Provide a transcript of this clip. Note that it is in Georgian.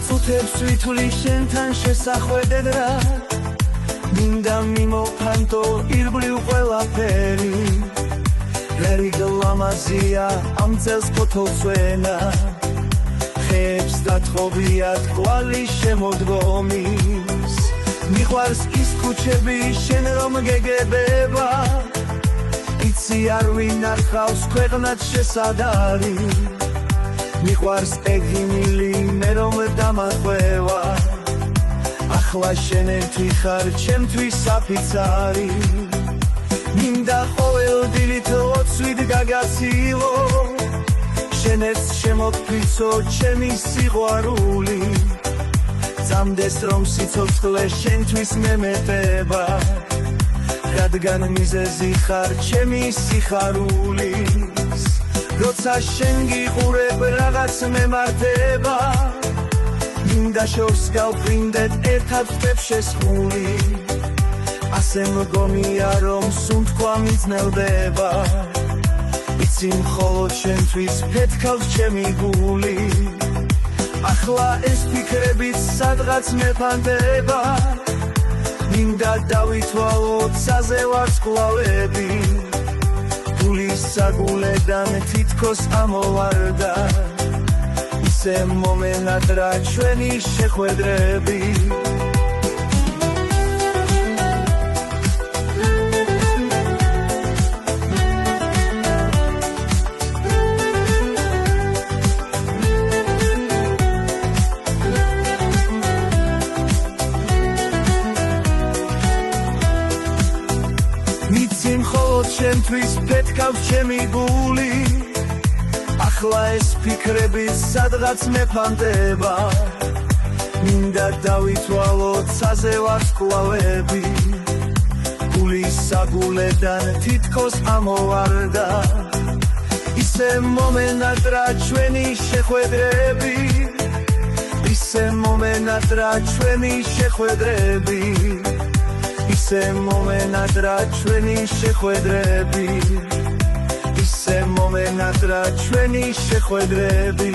წუთებს ვითვლი შენთან შესახვედრად რა მინდა მიმოფანტო ირგვლივ ყველაფერი ვერი გლამაზია ამ წელს ფოთოლსვენა ხეებს დათხოვიათ კვალი შემოდგომის მიყვარს ის ქუჩები შენ რომ გეგებება იცი არ ვინახავს ქვეყნად შესადარი მიყვარს ეგინილი მე რომ დამახვევა ახლა შენ ერთი ხარ ჩემთვის საფიცარი მინდა ყოველდილით ლოცვით გაგაცილო შენც შემოფრიცო ჩემი სიყვარული წამდეს რომ სიცოცხლე შენთვის მე მეტება რადგან მიზეზი ხარ ჩემი სიხარულის როცა შენ გიყურებ რაღაც მემართება მინდა შორს გავფრინდეთ ერთად ხტებს შესხული ასე მგონია რომ სუნთქვა მიძნელდება იცი მხოლოდ შენთვის ფეთქავს ჩემი გული ახლა ეს ფიქრებიც სადღაც მეფანდება მინდა დავითვალო ცაზე ვარსკვლავები გულის საგულედან თითქოს ამოვარდა ისე მომენად რა ჩვენი შეხვედრები მიცი მხოლოდ შენთვის ფეთქავს ჩემი გული ახლა ეს ფიქრები სადღაც მეფანდება მინდა დავითვალო ცაზე ვარსკვლავები გულის საგულედან თითქოს ამოვარდა ისე მომენად რა ჩვენი შეხვედრები ისე მომენად რა ჩვენი შეხვედრები ისე მომენად რა ჩვენი შეხვედრები ისე მომენად რა ჩვენი შეხვედრები